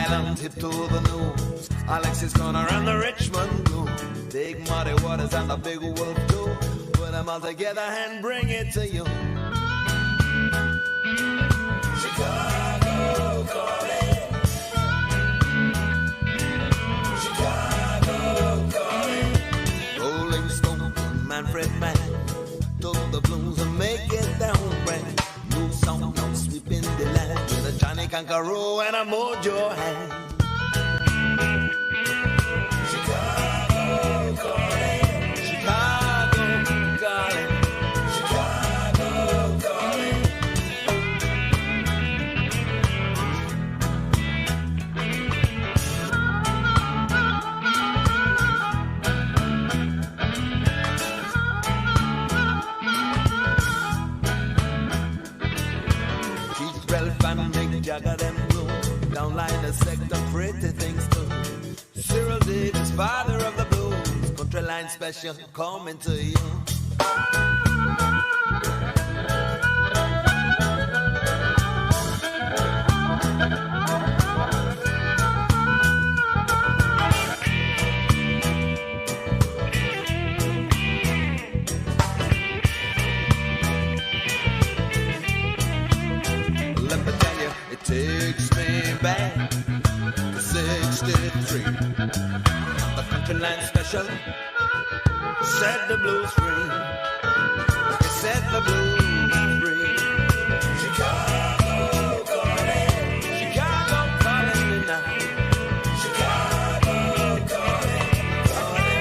Island, hip to the news. Alexis Corner and the Richmond Blues. Take Muddy Waters and the Big Wolf too. Put them all together and bring it to you. Chicago calling. Chicago calling. Rolling Stone, Manfred Mann. Took the blues and make it their own brand. New song now sweeping the land. With a Johnny Kangaroo and a mojo hand. Chicago calling. Chicago calling. Chicago calling. Keith Ralph and Mick Jagger them blue. Downline the sector, pretty things too. Cyril Davis, father of the blues. Country line special coming to you. Let me tell you, it takes me back to 63. The country line special set the blues free. It set the blues free. Chicago calling. Chicago calling me now. Chicago calling, calling.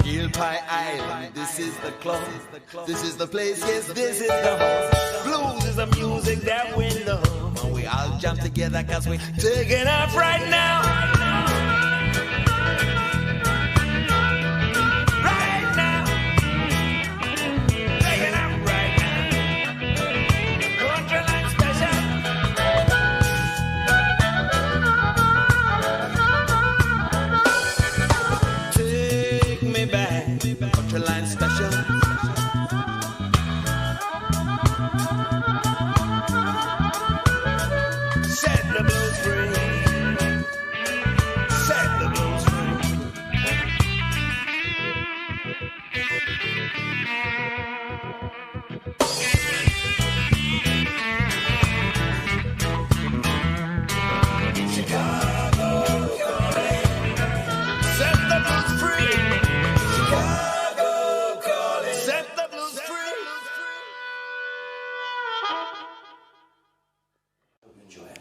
Eel Pie Island, this is the club. This is the place, yes, this is the home. Blues is the music that we love. And we all jump together cause we taking off right now. Right now. Taking off right now. Country line special. Take me back. Country line special. Set the blues free. Set the blues free. Chicago calling. Set the blues free. Chicago calling. Set the blues free. Enjoy it.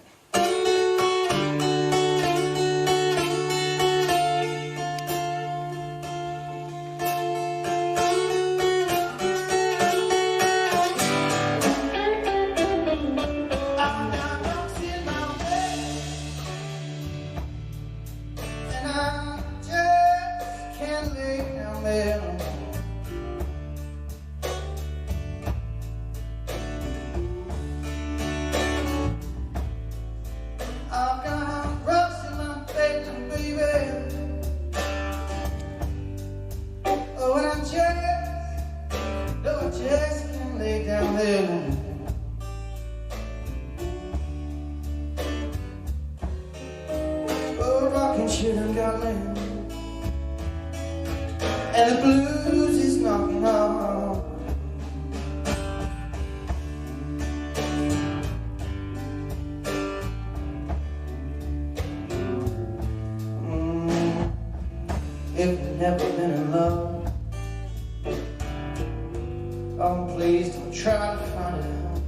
And I just can't lay down there. I've got rust in my bacon, baby. Oh, and I just can't lay down there. Oh, rockin' shit done got me. And the blues is knocking off. If you've never been in love, oh please don't try to find it out.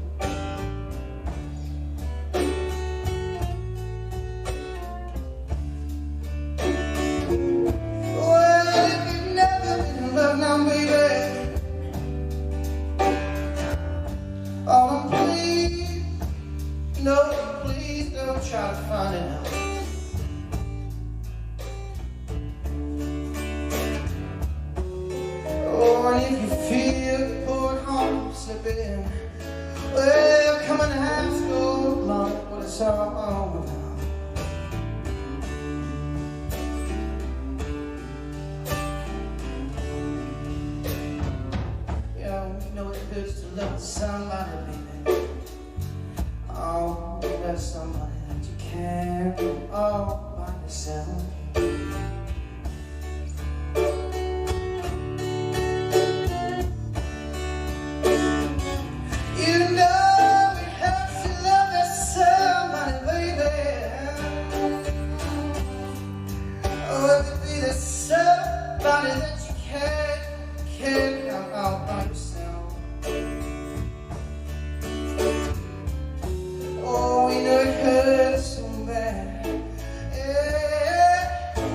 Well, if you've never been in love now, baby, oh please, no, please don't try to find it out. Oh, and if you feel the poor heart slipping, well, come and ask old Lord what it's all about. Yeah, we know it hurts to love somebody, baby. Oh, there's somebody that you can't do all by yourself. You know it hurts to love that somebody, baby. Oh, it could be that somebody that you can't do all by yourself. Oh, we know it hurts so bad. Yeah.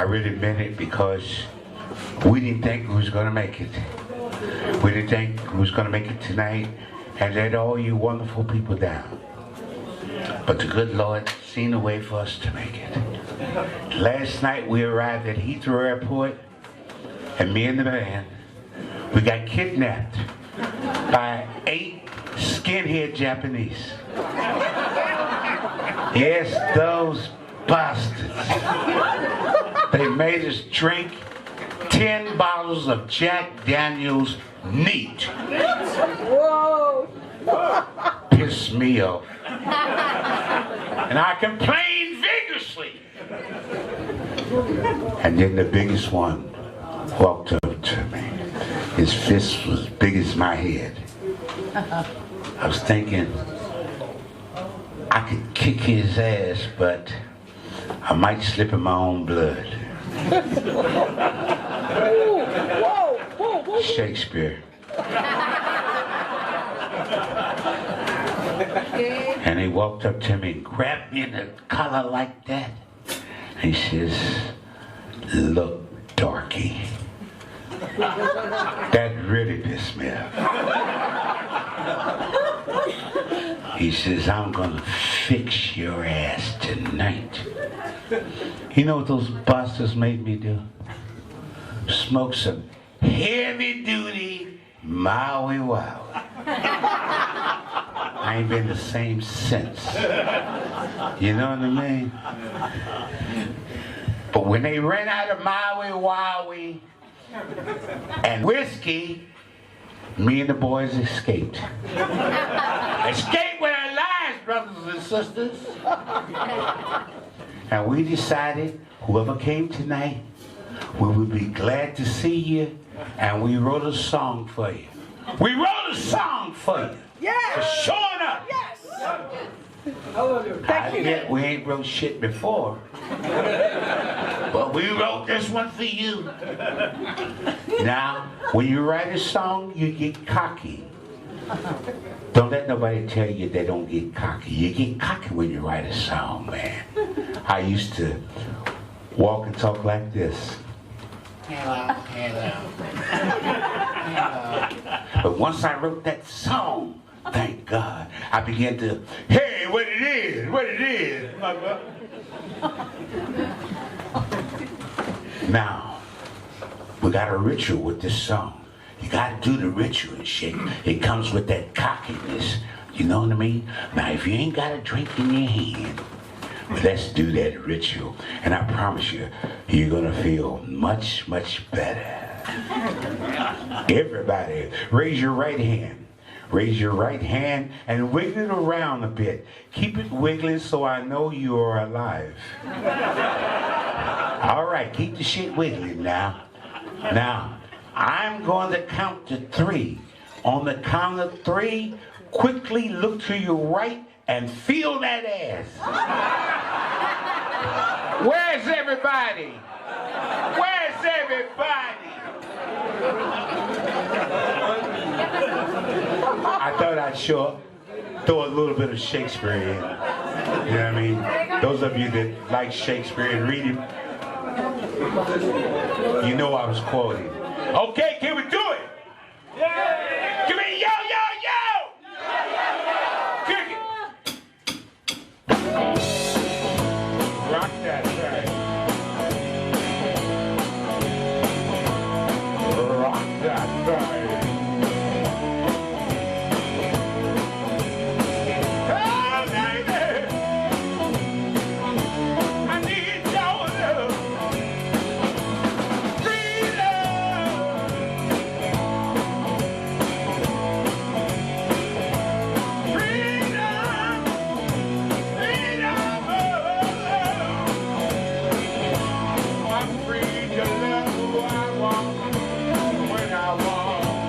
really meant it because we didn't think we was going to make it. We didn't think we was going to make it tonight and let all you wonderful people down. But the good Lord seen a way for us to make it. Last night we arrived at Heathrow Airport, and me and the band, we got kidnapped by 8 skinhead Japanese. Yes, those bastards. They made us drink 10 bottles of Jack Daniels neat. Whoa! Pissed me off. And I complained vigorously. And then the biggest one walked up to me. His fist was as big as my head. I was thinking I could kick his ass, but I might slip in my own blood. Whoa. Shakespeare. And he walked up to me and grabbed me in the collar like that. And he says, "Look, darky." That really pissed me off. He says, "I'm gonna fix your ass tonight." You know what those bastards made me do? Smoke some heavy duty Maui Wow. I ain't been the same since. You know what I mean? But when they ran out of Maui Wowie and whiskey, me and the boys escaped. Escape with our lives, brothers and sisters. And we decided whoever came tonight, we would be glad to see you, and we wrote a song for you. We wrote a song for you. Yes! For showing up. Yes! I admit we ain't wrote shit before. But we wrote this one for you. Now, when you write a song, you get cocky. Don't let nobody tell you they don't get cocky. You get cocky when you write a song, man. I used to walk and talk like this. Hello. But once I wrote that song, thank God, I began to, hey, what it is, mother. Now, we got a ritual with this song. You gotta do the ritual and shit. It comes with that cockiness. You know what I mean? Now, if you ain't got a drink in your hand, well, let's do that ritual. And I promise you, you're gonna feel much, much better. Everybody, raise your right hand. Raise your right hand and wiggle it around a bit. Keep it wiggling so I know you are alive. All right, keep the shit wiggling now. Now, I'm going to count to 3. On the count of 3, quickly look to your right and feel that ass. Where's everybody? Where's everybody? I thought I'd throw a little bit of Shakespeare in. You know what I mean? Those of you that like Shakespeare and read him, you know I was quoting. Okay, can we do it? Yeah! Give me yo, yo, yo! Kick it! Rock that thing. Rock that thing. When I want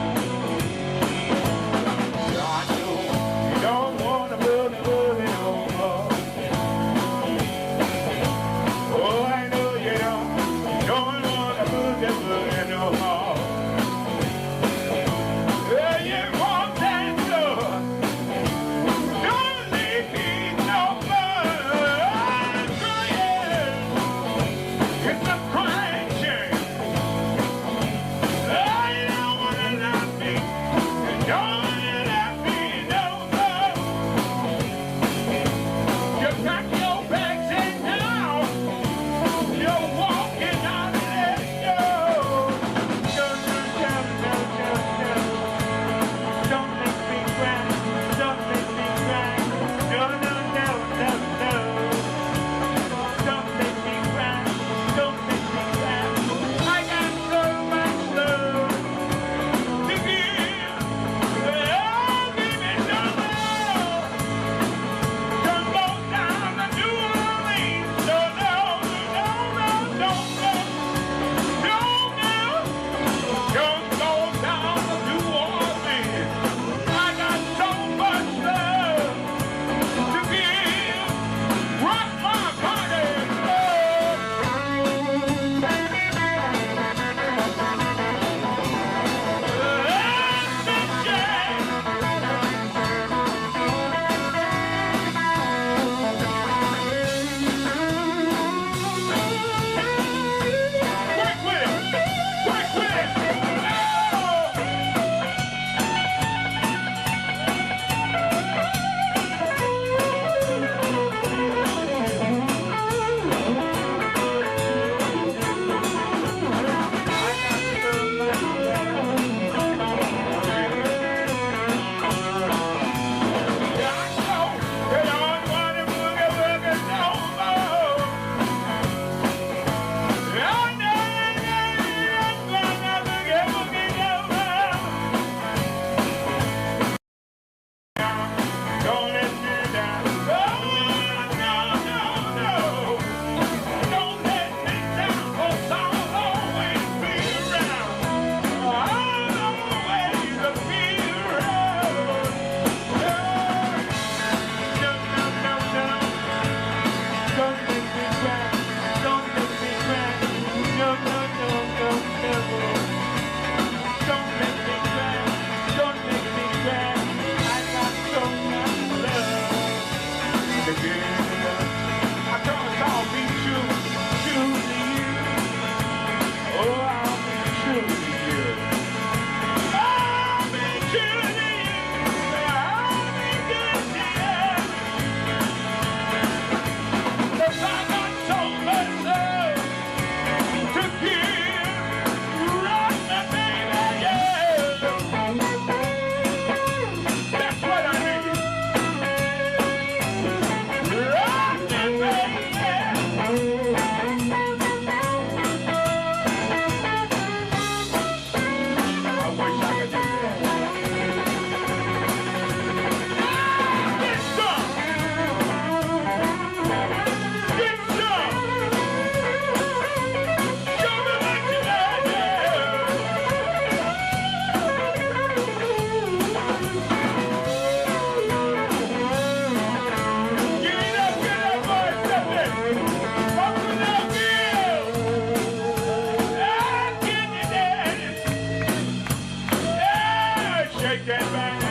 shake that man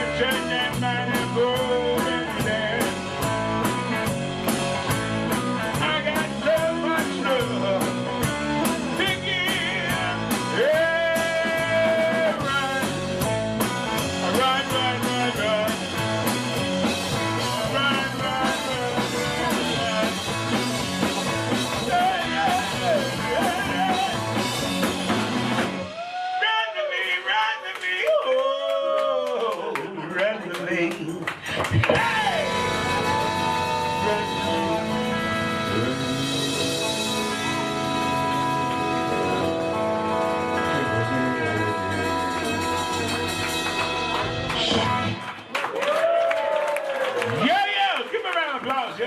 and move and dance. I got so much love to give. Yeah, right. Right, right, right, right. Right, right, right. Yeah, yeah, yeah, yeah. Run to me, oh, run to me. Hey! Run to me. Yo, give me a round of applause, yo.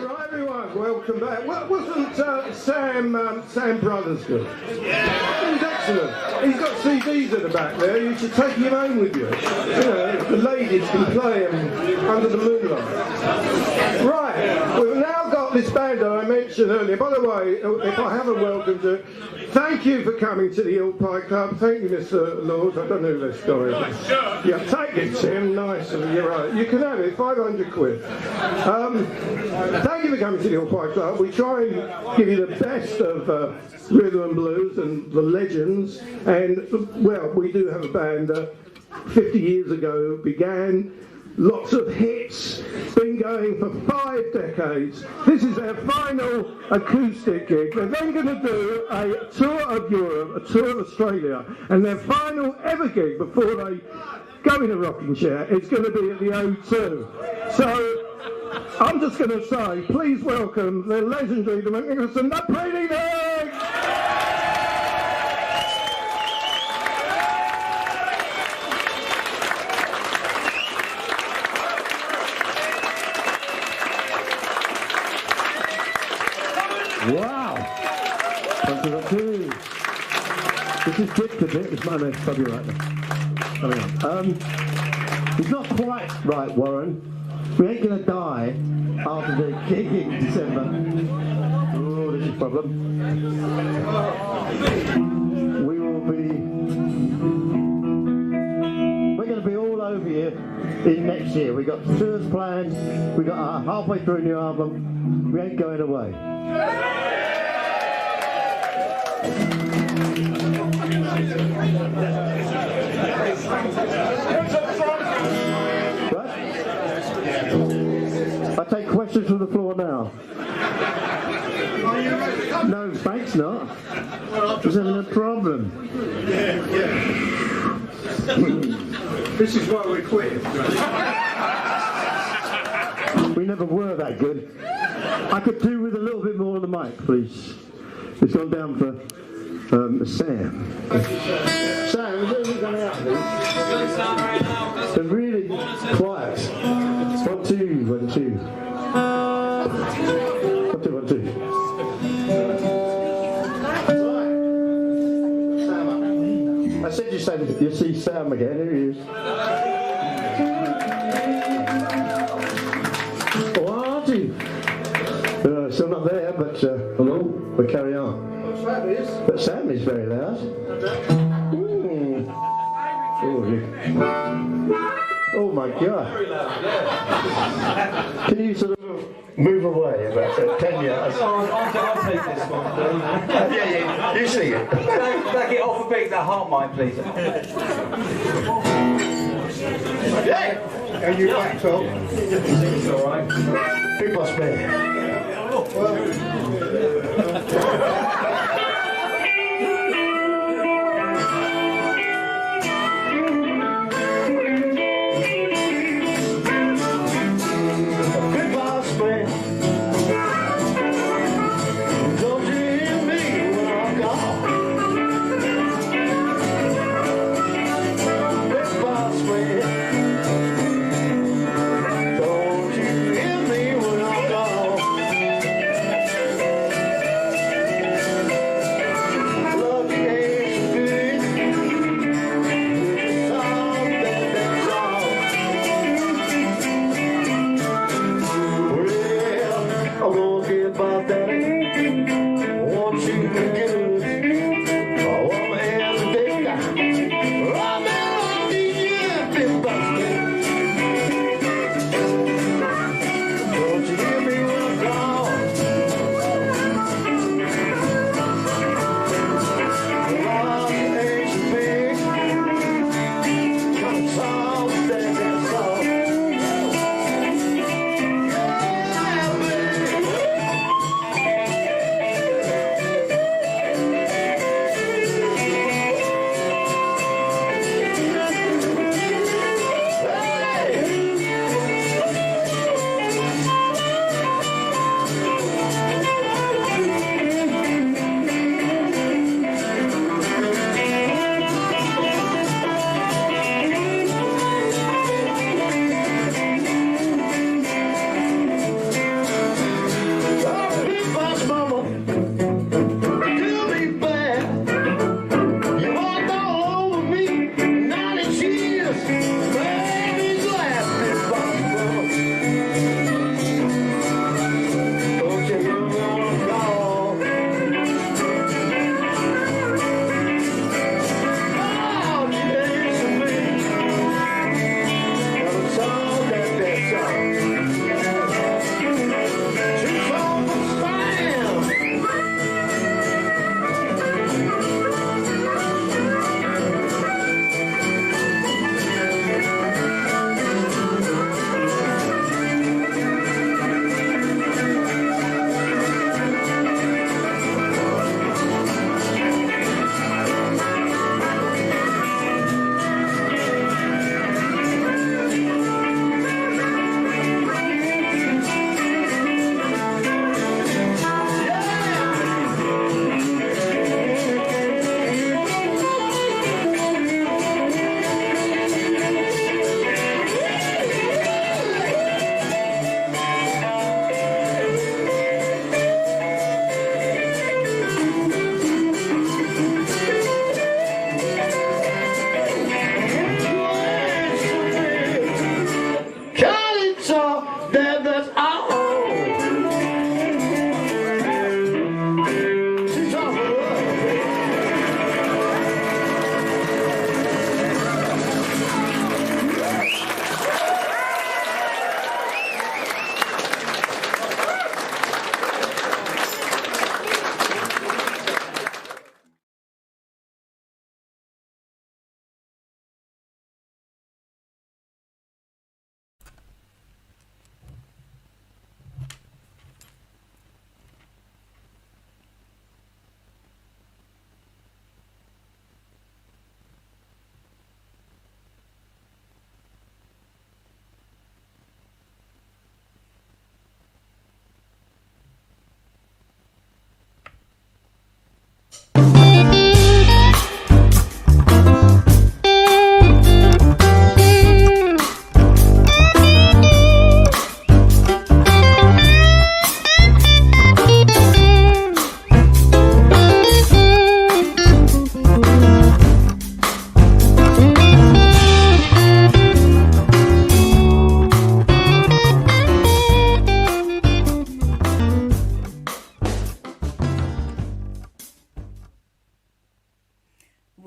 Right, everyone, welcome back. Wasn't Sam Brothers good? Yeah. He was excellent. He's got CDs at the back there. You should take him home with you. You know, the ladies can play him under the moonlight. Right, we've now got this band that I mentioned earlier. By the way, if I haven't welcomed you, thank you for coming to the Eel Pie Club. Thank you, Mr. Laws. I don't know this story. Yeah, take it, Tim. Nice of you. You're right. You can have it. 500 quid. Thank you for coming to the Eel Pie Club. We try and give you the best of rhythm and blues and the legends. And, well, we do have a band that 50 years ago began. Lots of hits, been going for 5 decades. This is their final acoustic gig. They're then going to do a tour of Europe, a tour of Australia, and their final ever gig before they go in a rocking chair is going to be at the O2. So I'm just going to say, please welcome the legendary, the magnificent, the Pretty Beck! Wow! This is Dick a bit. It's my name. I'll be right there. Coming on. He's not quite right, Warren. We ain't gonna die after the gig in December. Oh, this is a problem. We will be. We're gonna be all over you in next year. We got tours planned. We got halfway through a new album. We ain't going away. Right? I take questions from the floor now. No, Beck's not. He's having a problem. This is why we quit. We never were that good. I could do with a little bit more on the mic, please. It's gone down for Sam. Sam, is everything going out there? They're really quiet. 1, 2, 1, 2. 1, 2, 1, 2. Sam, I said you see Sam again. Here he is. Oh, aren't you? Still not there, but hello. We'll carry on. But Sam is very loud. Oh my God. Can you sort of move away about 10 yards? I'll take this one. Yeah, you see it. Back it off a bit, that heart mic, please. Are you back, Phil? It's all right. Big boss man.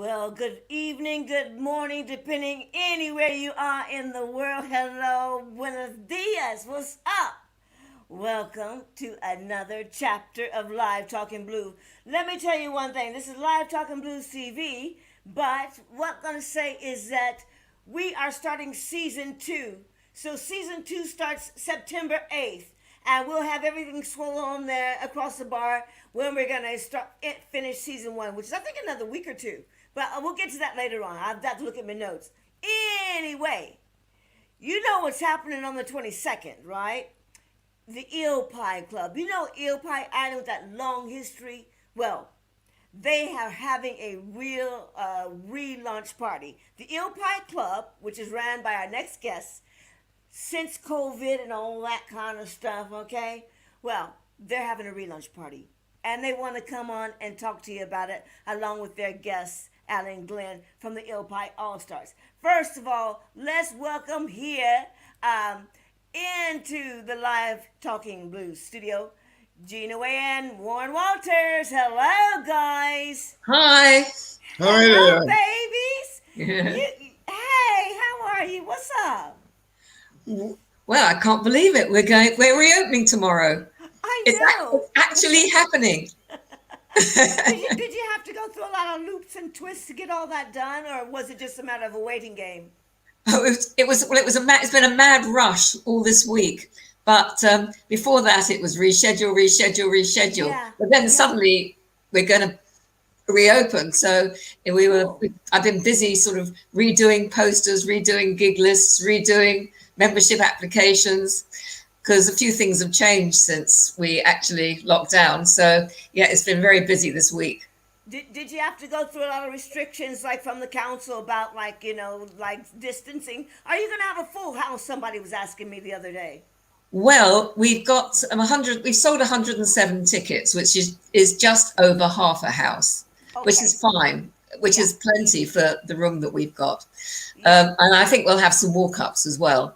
Well, good evening, good morning, depending anywhere you are in the world. Hello, buenos dias, what's up? Welcome to another chapter of Live Talking Blues. Let me tell you one thing. This is Live Talking Blues TV, but what I'm going to say is that we are starting season 2. So season 2 starts September 8th, and we'll have everything swirl on there across the bar when we're going to finish season 1, which is I think another week or two. But we'll get to that later on. I've got to look at my notes. Anyway, you know what's happening on the 22nd, right? The Eel Pie Club. You know Eel Pie Island with that long history? Well, they are having a real relaunch party. The Eel Pie Club, which is ran by our next guest, since COVID and all that kind of stuff, okay? Well, they're having a relaunch party. And they want to come on and talk to you about it along with their guests, Alan and Glen from the Eel Pie All-Stars. First of all, let's welcome here into the Live Talking Blues studio, Gina and Warren Walters. Hello, guys. Hi. Hello, babies. Hey, how are you? What's up? Well, I can't believe it. We're reopening tomorrow. I know. It's actually happening. Did you have to go through a lot of loops and twists to get all that done, or was it just a matter of a waiting game? Oh, it's been a mad rush all this week. But before that, it was reschedule. Yeah. But then suddenly we're going to reopen. So I've been busy sort of redoing posters, redoing gig lists, redoing membership applications, because a few things have changed since we actually locked down. So yeah, it's been very busy this week. Did you have to go through a lot of restrictions, like from the council about like distancing? Are you going to have a full house? Somebody was asking me the other day. Well, we've got 100. We've sold 107 tickets, which is just over half a house, which is fine, which is plenty for the room that we've got. And I think we'll have some walk-ups as well.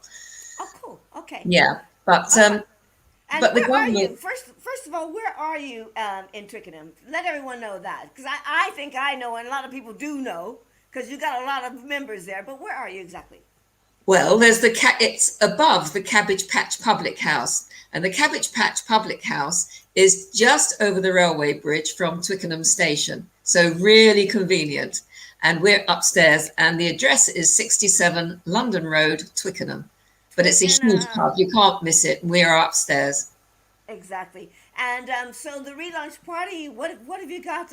Oh, cool. Okay. Yeah, but and but the where are you? government. First of all, where are you in Twickenham? Let everyone know that, because I think I know, and a lot of people do know, because you got a lot of members there. But where are you exactly? Well, there's it's above the Cabbage Patch Public House, and the Cabbage Patch Public House is just over the railway bridge from Twickenham Station, so really convenient. And we're upstairs, and the address is 67 London Road, Twickenham. But it's a huge pub; you can't miss it. We are upstairs. Exactly. And so the relaunch party, what have you got?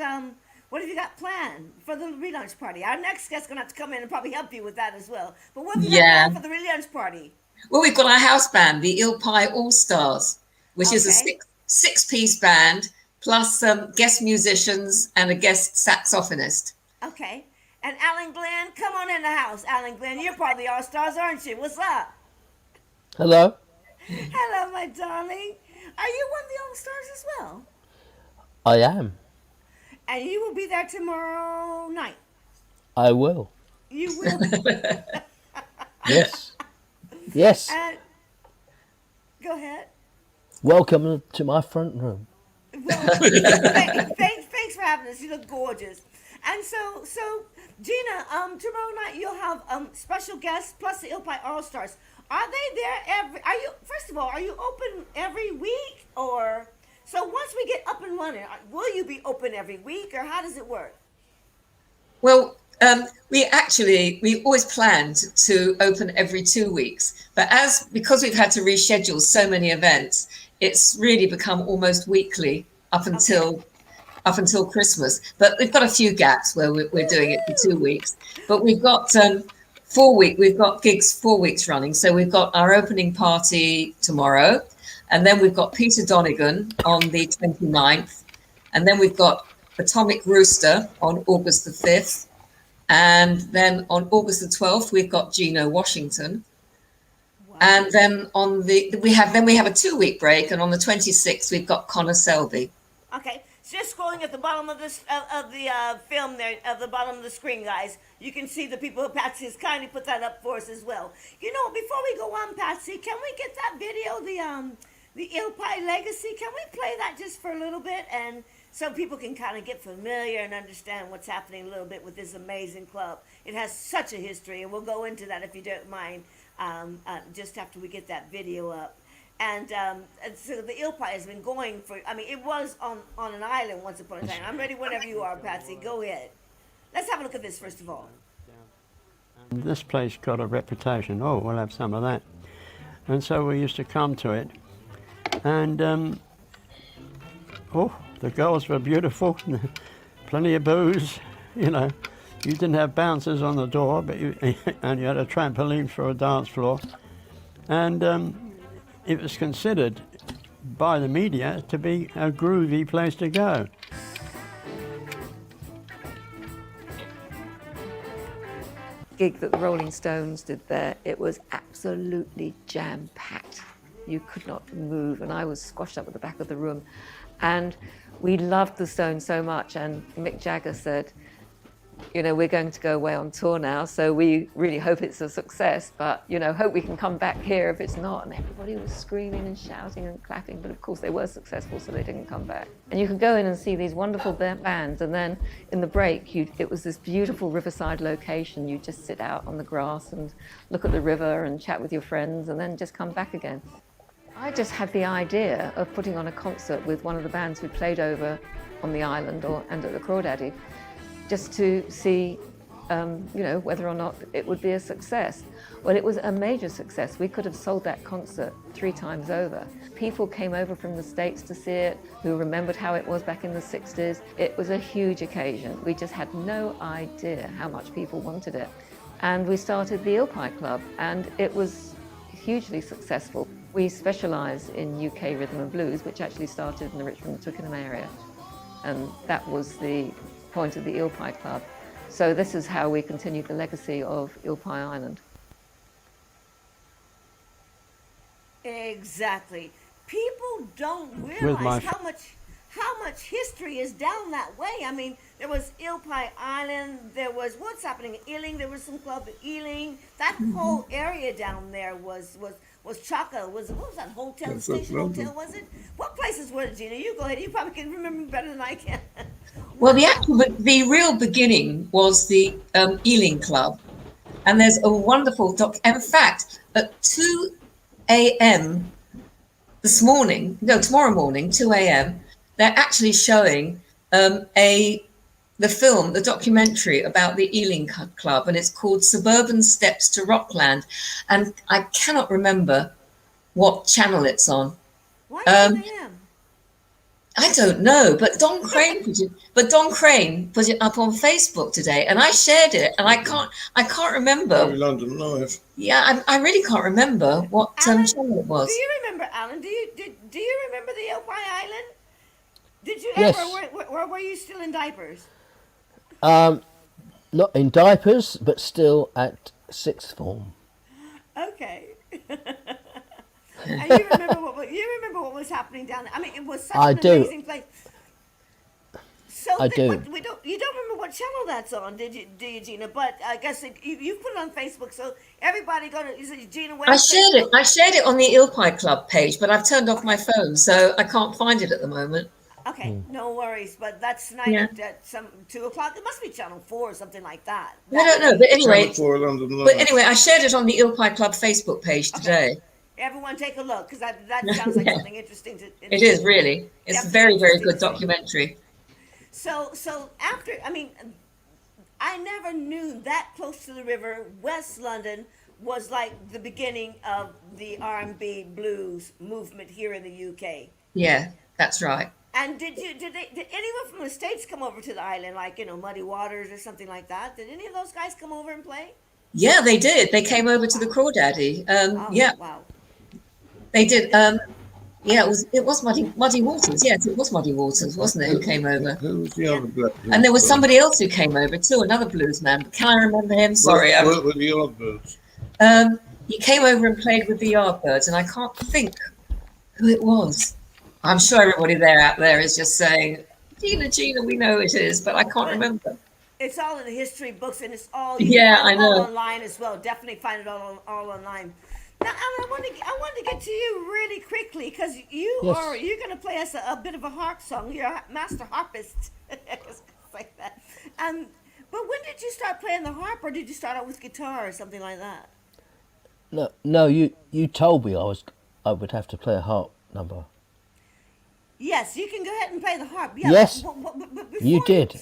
What have you got planned for the relaunch party? Our next guest's gonna have to come in and probably help you with that as well. But what have you got planned for the relaunch party? Well, we've got our house band, the Eel Pie All-Stars, which is a six-piece band plus guest musicians and a guest saxophonist. Okay. And Alan Glen, come on in the house. Alan Glen, you're part of the All-Stars, aren't you? What's up? Hello. Hello, my darling. Are you one of the All-Stars as well? I am. And you will be there tomorrow night. I will. You will. Yes. Yes. Go ahead. Welcome to my front room. Well, thanks for having us. You look gorgeous. And so Gina, tomorrow night you'll have special guests plus the Eel Pie All-Stars. Are they there first of all, are you open every week, or so once we get up and running, will you be open every week, or how does it work? Well, we always planned to open every 2 weeks, but because we've had to reschedule so many events, it's really become almost weekly up until Christmas. But we've got a few gaps where we're doing it for 2 weeks. But we've got 4 weeks. We've got gigs 4 weeks running. So we've got our opening party tomorrow, and then we've got Peter Donegan on the 29th, and then we've got Atomic Rooster on August the 5th, and then on August the 12th we've got Gina Washington. Wow. And then we have a 2 week break, and on the 26th we've got Connor Selby. Okay. Just scrolling at the bottom of this of the film there, at the bottom of the screen, guys, you can see the people. Patsy has kindly put that up for us as well. You know, before we go on, Patsy, can we get that video, the Eel Pie Legacy? Can we play that just for a little bit, and so people can kind of get familiar and understand what's happening a little bit with this amazing club. It has such a history, and we'll go into that if you don't mind, just after we get that video up. And so the Eel Pie has been going for, I mean, it was on an island once upon a time. I'm ready whenever you are, Patsy. Go ahead. Let's have a look at this first of all. This place got a reputation. Oh, we'll have some of that. And so we used to come to it. And, oh, the girls were beautiful. Plenty of booze, you know. You didn't have bouncers on the door, but and you had a trampoline for a dance floor. And it was considered by the media to be a groovy place to go. Gig that the Rolling Stones did there, it was absolutely jam-packed. You could not move, and I was squashed up at the back of the room. And we loved the Stones so much, and Mick Jagger said, you know, we're going to go away on tour now, so we really hope it's a success, but, you know, hope we can come back here if it's not. And everybody was screaming and shouting and clapping, but of course they were successful, so they didn't come back. And you could go in and see these wonderful bands, and then in the break, it was this beautiful riverside location. You'd just sit out on the grass and look at the river and chat with your friends, and then just come back again. I just had the idea of putting on a concert with one of the bands we played over on the island and at the Crawdaddy, just to see, you know, whether or not it would be a success. Well, it was a major success. We could have sold that concert 3 times over. People came over from the States to see it, who remembered how it was back in the 60s. It was a huge occasion. We just had no idea how much people wanted it. And we started the Eel Pie Club, and it was hugely successful. We specialise in UK rhythm and blues, which actually started in the Richmond Rhythm area. And that was the point of the Eel Pie Club. So this is how we continued the legacy of Eel Pie Island. Exactly. People don't realize how much history is down that way. I mean, there was Eel Pie Island, there was what's happening in Ealing, there was some club at Ealing. That whole area down there was Chaka, what was that hotel, station hotel, was it? What places were it, Gina? You go ahead, you probably can remember better than I can. Well, the real beginning was the Ealing Club. And there's a wonderful in fact, at 2 a.m. tomorrow morning, 2 a.m., they're actually showing the documentary about the Ealing Club, and it's called Suburban Steps to Rockland. And I cannot remember what channel it's on. Why 2 a.m.? I don't know, but Don Crane put it up on Facebook today, and I shared it, and I can't remember. London Live. Yeah, I really can't remember what channel it was. Do you remember, Alan? Do you remember the Eel Pie Island? Did you Yes. ever, or were you still in diapers? Not in diapers, but still at 6th form. Okay. And you remember what was happening down there? I mean, it was such an amazing place. So I do. You don't remember what channel that's on, do you, Gina? But I guess you put it on Facebook, so everybody go to. Is it Gina? I shared it on the Eel Pie Club page, but I've turned off my phone, so I can't find it at the moment. Okay, no worries. But that's tonight at some 2 o'clock. It must be Channel 4 or something like that. I don't know, but anyway. London Live. But anyway, I shared it on the Eel Pie Club Facebook page today. Okay. Everyone take a look, because that sounds like something interesting. It is really. It's a very, very good documentary. So after, I mean, I never knew that close to the river, West London was like the beginning of the R&B blues movement here in the UK. Yeah, that's right. And did anyone from the States come over to the island, like, you know, Muddy Waters or something like that? Did any of those guys come over and play? Yeah, they did. They came over to the Crawdaddy. Yeah. Wow. They did. Yeah, it was Muddy Waters. Yes, it was Muddy Waters, wasn't it? Who came over? Who was the other black? And there was somebody else who came over too, another blues man. Can I remember him? Sorry. What were the TheYardbirds? He came over and played with TheYardbirds, and I can't think who it was. I'm sure everybody out there is just saying, Gina, we know it is, but I can't remember. It's all in the history books, and it's all I know. all online as well. Definitely find it all online. Now, I want to get to you really quickly because you're going to play us a bit of a harp song. You're a master harpist, like that. But when did you start playing the harp, or did you start out with guitar or something like that? No. You told me I would have to play a harp number. Yes, you can go ahead and play the harp. Yeah, yes, but you did.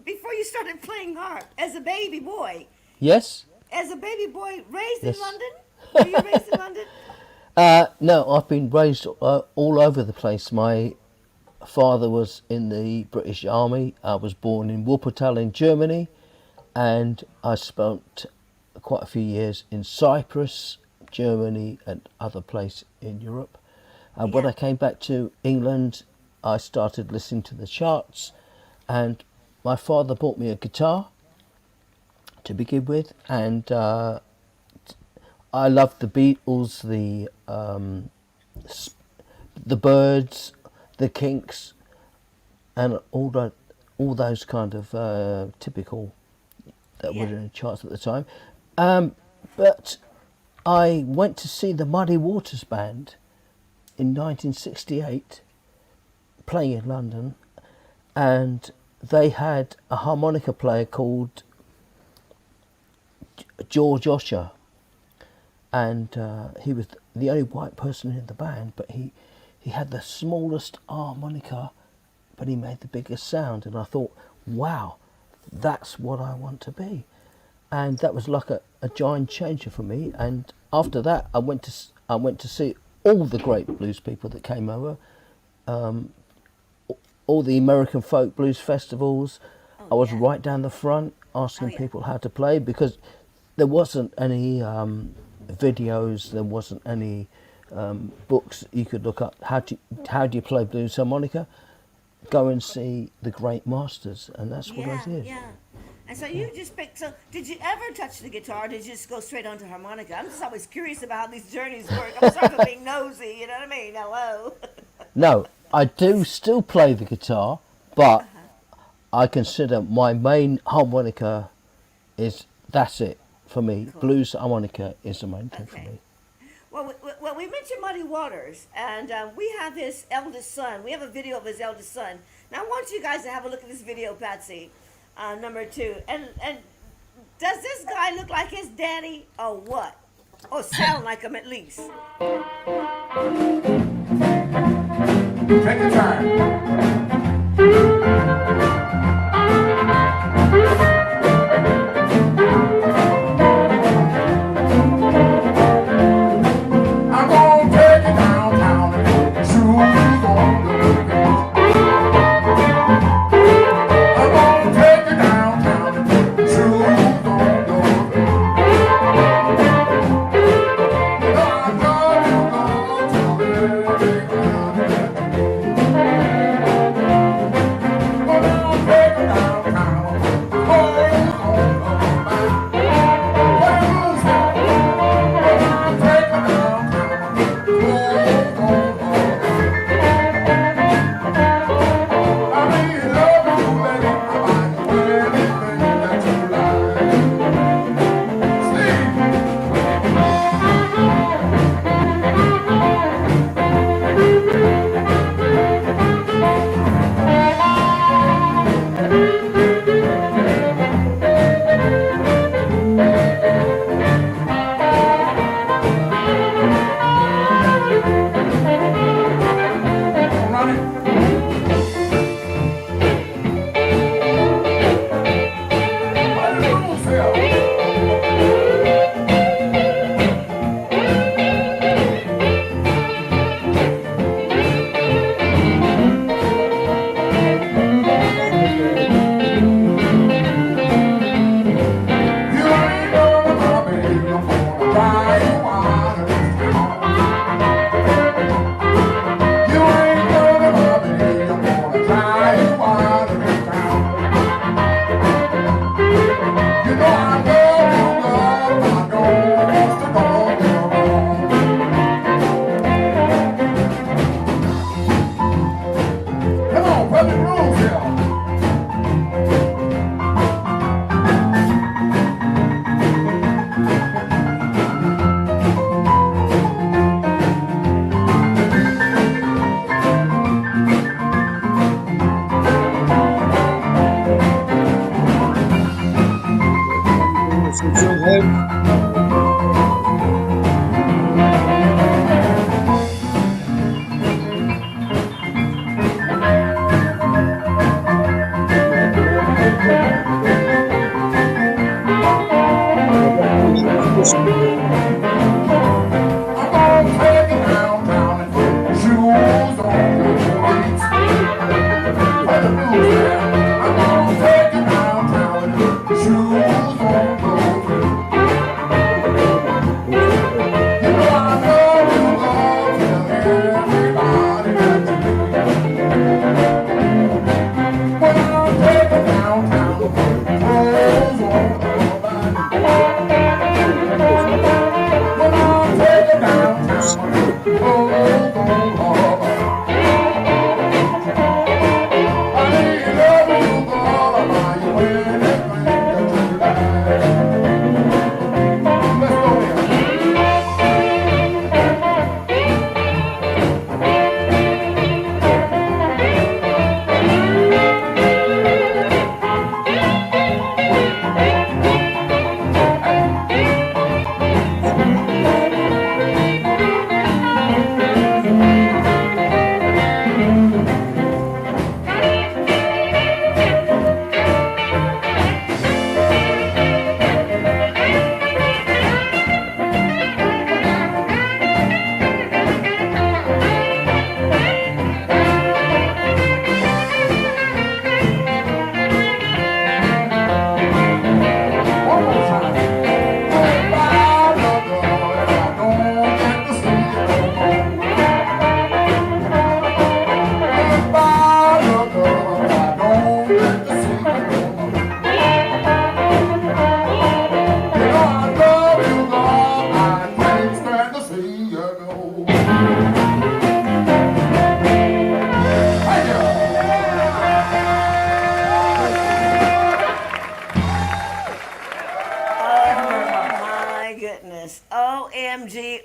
Before you started playing harp, as a baby boy. Yes. As a baby boy, raised in London? Were you raised in London? No, I've been raised all over the place. My father was in the British Army. I was born in Wuppertal in Germany, and I spent quite a few years in Cyprus, Germany, and other places in Europe. And when I came back to England, I started listening to the charts, and my father bought me a guitar to begin with, and I loved the Beatles, the Byrds, the Kinks, and all those kind of typical that were in the charts at the time. But I went to see the Muddy Waters Band in 1968, playing in London, and they had a harmonica player called George Osher, and he was the only white person in the band, but he had the smallest harmonica, but he made the biggest sound, and I thought, wow, that's what I want to be. And that was like a giant changer for me. And after that, I went to see all the great blues people that came over, all the American folk blues festivals. I was right down the front asking people how to play, because there wasn't any videos, there wasn't any books you could look up. How do you play blues harmonica? Go and see the great masters, and that's what I did. Yeah. And so you just picked. So did you ever touch the guitar? Or did you just go straight onto harmonica? I'm just always curious about how these journeys work. I'm sorry for being nosy. You know what I mean? Hello. No, I do still play the guitar, but I consider my main harmonica that's it for me. Cool. Blues harmonica is the main thing for me. Well, we mentioned Muddy Waters, and we have his eldest son. We have a video of his eldest son. Now I want you guys to have a look at this video, Patsy. Number 2. And does this guy look like his daddy or what? Or sound like him at least? Take your time.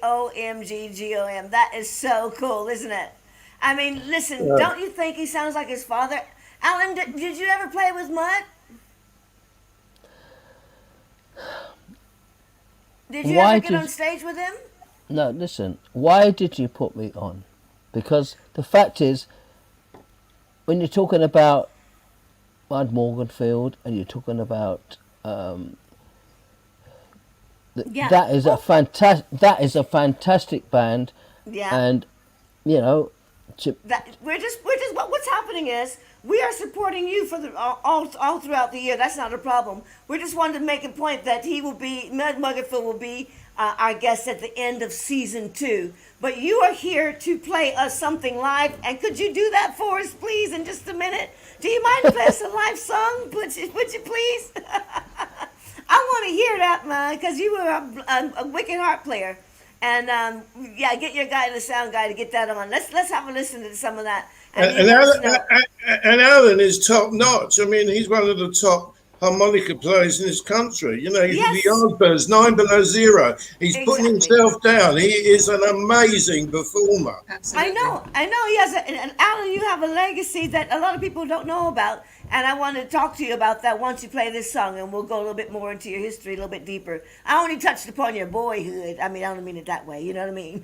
OMG, that is so cool, isn't it? I mean, listen, don't you think he sounds like his father? Alan, did you ever play with Mud? Did you ever get on stage with him? No, listen, why did you put me on? Because the fact is, when you're talking about Mud Morganfield and you're talking about that is a fantastic band. Yeah. And you know, we're just what's happening is we are supporting you for all throughout the year. That's not a problem. We just wanted to make a point that Mud Morganfield will be our guest at the end of season 2. But you are here to play us something live, and could you do that for us, please, in just a minute? Do you mind playing us a live song? Would you please? I want to hear that, man, because you were a wicked harp player. And get your guy, the sound guy, to get that on. Let's have a listen to some of that. And Alan is top notch. I mean, he's one of the top harmonica players in this country. You know, he's the TheYardbirds, 9 Below Zero. He's putting himself down. He is an amazing performer. Absolutely. I know he has and Alan, you have a legacy that a lot of people don't know about, and I want to talk to you about that once you play this song, and we'll go a little bit more into your history, a little bit deeper. I only touched upon your boyhood. I mean, I don't mean it that way, you know what I mean?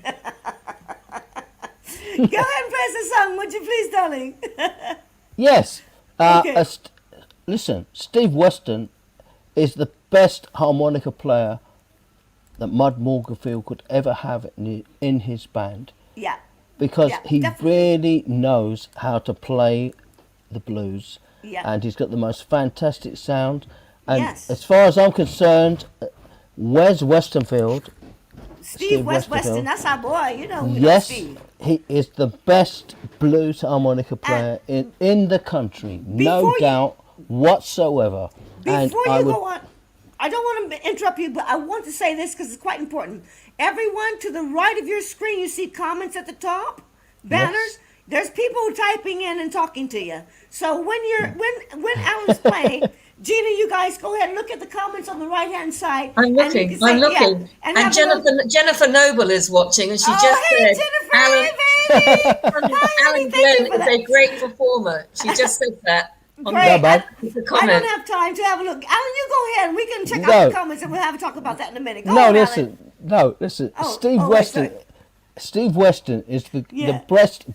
Go ahead and play the song, would you please, darling? Yes. Okay. Listen, Steve Weston is the best harmonica player that Mud Morganfield could ever have in his band. Yeah. Because he definitely really knows how to play the blues. Yeah. And he's got the most fantastic sound. And as far as I'm concerned, Wes Westenfield, Steve Weston, that's our boy, you know. Yes, Steve. He is the best blues harmonica player in the country, no doubt whatsoever. Before you go on, I don't want to interrupt you, but I want to say this because it's quite important. Everyone to the right of your screen, you see comments at the top, banners. Yes. There's people typing in and talking to you. So when Alan's playing, Gina, you guys go ahead and look at the comments on the right-hand side. I'm looking. Yeah, and Jennifer Noble is watching, and she just said, Jennifer, Alan Glen is a great performer. She just said that. Great. I don't have time to have a look. Alan, you go ahead and we can check out the comments and we'll have a talk about that in a minute. Go on, listen. Steve Weston is the best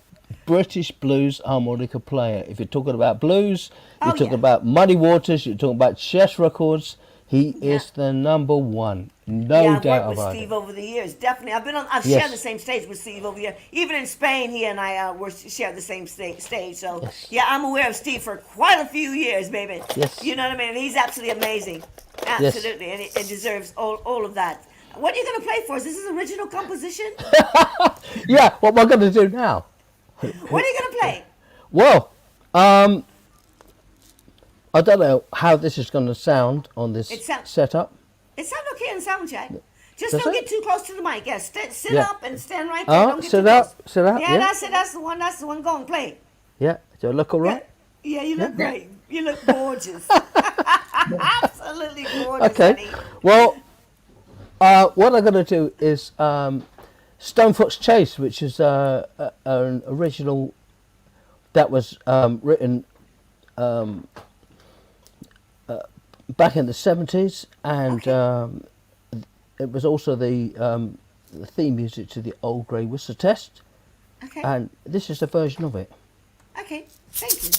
British blues harmonica player. If you're talking about blues, you're talking about Muddy Waters, you're talking about Chess Records, He is the number one, no yeah, I've doubt worked with about Steve it. over the years. Definitely, I've Yes. shared the same stage with Steve over the years. Even in Spain, he and I were shared the same stage. So Yes. yeah, I'm aware of Steve for quite a few years, baby. Yes. You know what I mean? And he's absolutely amazing, absolutely, and it deserves all of that. What are you gonna play for us? This is original composition. Yeah, what am I going to do now? What are you gonna play? Well, I don't know how this is going to sound on this It sound- setup. It sounds okay in sound check. Just Does don't it? get too close to the mic. Yeah, sit Yeah. up and stand right there. Oh, Don't get sit too up, close. sit up, Yeah, yeah. that's it. That's the one. That's the one. Go and play. Yeah, do I look all right? Yeah, you look Yeah. great. You look gorgeous. Absolutely gorgeous, Okay. honey. Well, what I'm going to do is Stonefoot's Chase, which is an original that was written back in the 70s, and it was also the theme music to the Old Grey Whistle Test, Okay. and this is a version of it. Okay. Thank you.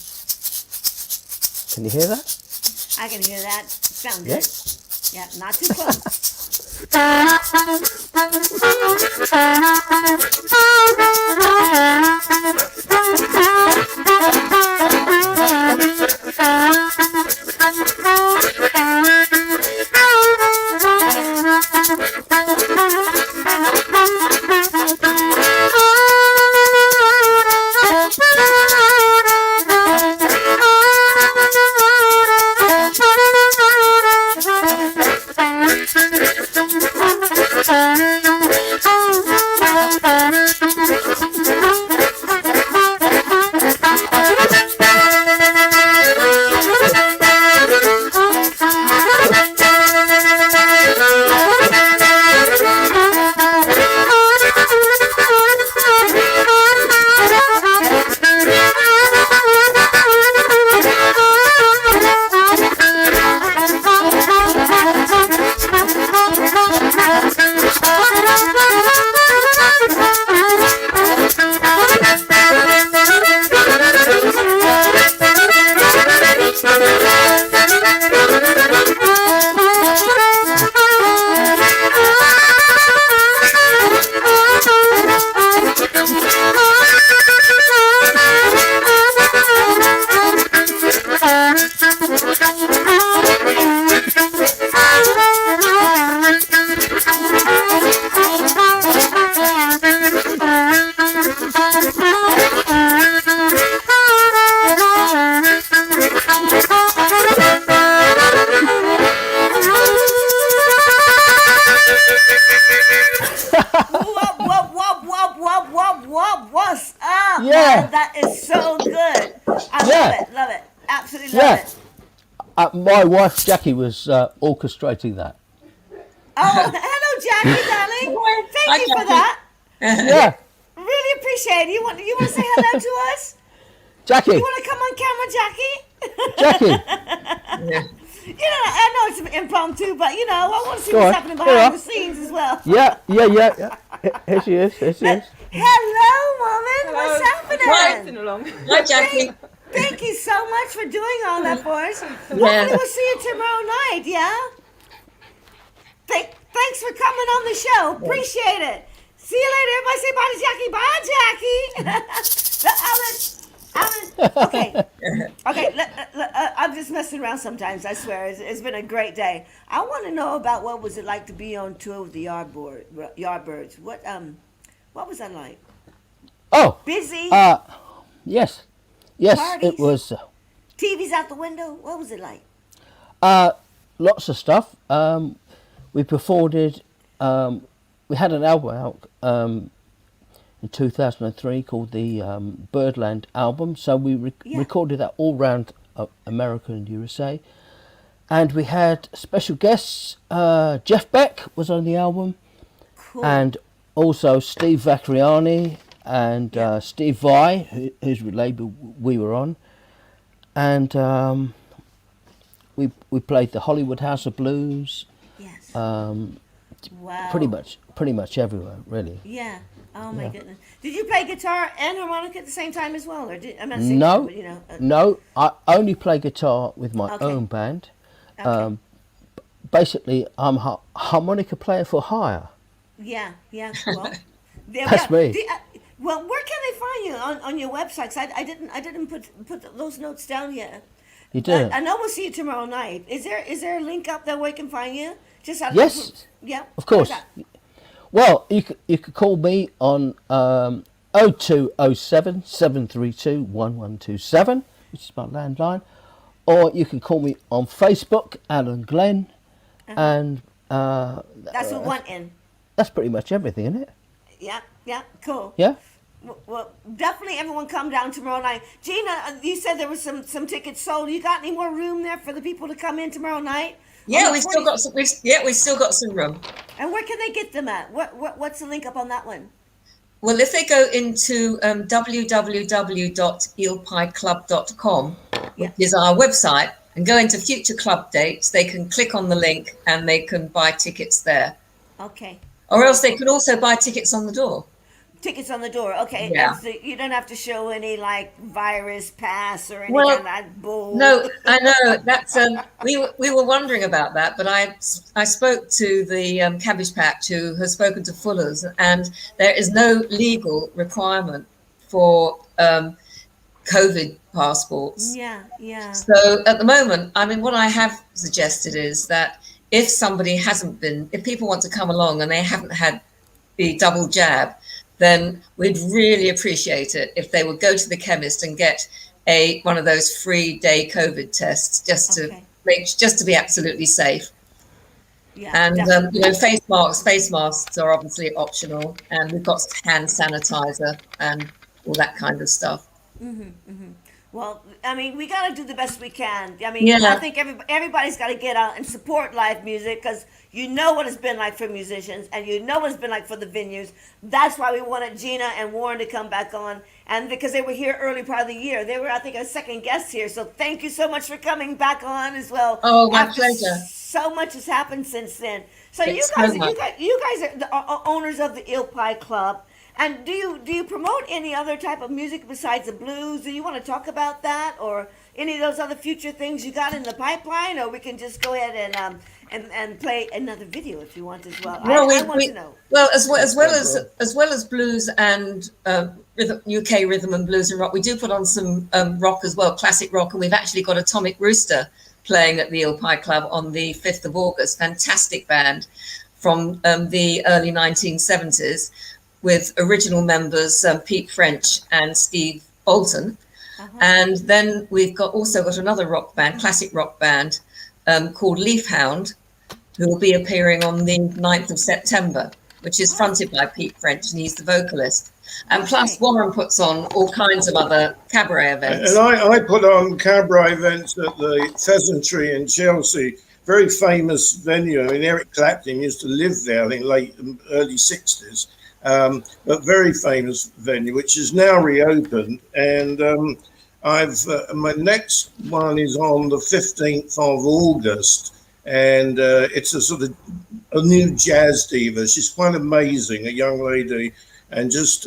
Can you hear that? I can hear that. Sound Yeah. good. Yeah, not too close. What's up? Yeah. Man? That is so good. I Yeah. love it. Absolutely love Yeah. it. My wife Jackie was orchestrating that. Oh, hello, Jackie, darling. Hi, Thank you for Jackie. that. Yeah, Really appreciate it. You want to say hello to us? Jackie, You want to come on camera, Jackie? Jackie. You know, I know it's impromptu, but you know, I want to see Go what's on. happening Go behind on. the scenes as well. Yeah. Here she is. Here she is. Hello, woman. What's happening? Dancing along. Hi, Jackie. Thank you so much for doing all that for us. Yeah. Hopefully we'll see you tomorrow night, yeah? Thanks for coming on the show. Appreciate it. See you later. Everybody say bye to Jackie. Bye, Jackie. Okay. I'm just messing around sometimes, I swear. It's been a great day. I want to know about what was it like to be on tour with the Yardbirds. What was that like? Oh. Busy? Yes, Parties? it was. TV's out the window? What was it like? Lots of stuff. We performed it. We had an album out in 2003 called the Birdland album. So we recorded that all around America and USA. And we had special guests. Jeff Beck was on the album. Cool. And also Steve Vacchiani and Steve Vai, whose label we were on. And we played the Hollywood House of Blues. Yes. Wow. Pretty much everywhere, really. Yeah. Oh my goodness. Did you play guitar and harmonica at the same time as well, or I'm not No, but, you know, no. I only play guitar with my Okay. own band. Okay. basically, I'm a harmonica player for hire. Yeah. Well, That's me. Well, where can they find you on your website? 'Cause I didn't put those notes down yet. You do. I know we'll see you tomorrow night. Is there a link up there where we can find you? Just out Yes. Yeah. Of course. Well, you could call me on 0207 732 1127, which is my landline, or you can call me on Facebook, Alan Glen, and that's with one N. That's pretty much everything, isn't it? Yeah, cool. Yeah. Well, definitely everyone come down tomorrow night. Gina, you said there was some tickets sold. You got any more room there for the people to come in tomorrow night? Yeah, we've still got some. We've still got some room. And where can they get them at? What's the link up on that one? Well, if they go into www.eelpieclub.com, which is our website, and go into future club dates, they can click on the link and they can buy tickets there. Okay. Or else they can also buy tickets on the door. Tickets on the door. Okay. Yeah. So you don't have to show any like virus pass or any Well, kind of that bull. No, I know that's we were wondering about that, but I spoke to the Cabbage Patch who has spoken to Fuller's, and there is no legal requirement for COVID passports. Yeah. So at the moment, I mean, what I have suggested is that if people want to come along and they haven't had the double jab, then we'd really appreciate it if they would go to the chemist and get one of those free day COVID tests just to be absolutely safe. Yeah, and face masks are obviously optional, and we've got hand sanitizer and all that kind of stuff. Well, I mean, we got to do the best we can. I mean, Yeah. I think everybody's got to get out and support live music, because you know what it's been like for musicians, and you know what it's been like for the venues. That's why we wanted Gina and Warren to come back on, and because they were here early part of the year. They were, I think, a second guest here. So thank you so much for coming back on as well. Oh, my After pleasure. So much has happened since then. So It's you so guys much. are the owners of the Eel Pie Club. And do you promote any other type of music besides the blues? Do you want to talk about that, or any of those other future things you got in the pipeline? Or we can just go ahead and play another video if you want as well. Well, I want to know. Well, as well as blues and UK rhythm and blues and rock, we do put on some rock as well, classic rock, and we've actually got Atomic Rooster playing at the Eel Pie Club on the 5th of August. Fantastic band from the early 1970s. With original members Pete French and Steve Bolton. And then we've also got another rock band, classic rock band, called Leafhound, who will be appearing on the 9th of September, which is fronted by Pete French, and he's the vocalist. And plus Warren puts on all kinds of other cabaret events. And I put on cabaret events at the Pheasantry in Chelsea, very famous venue. I mean, Eric Clapton used to live there in early 60s. But very famous venue, which is now reopened, and my next one is on the 15th of August, and it's a sort of a new jazz diva. She's quite amazing, a young lady, and just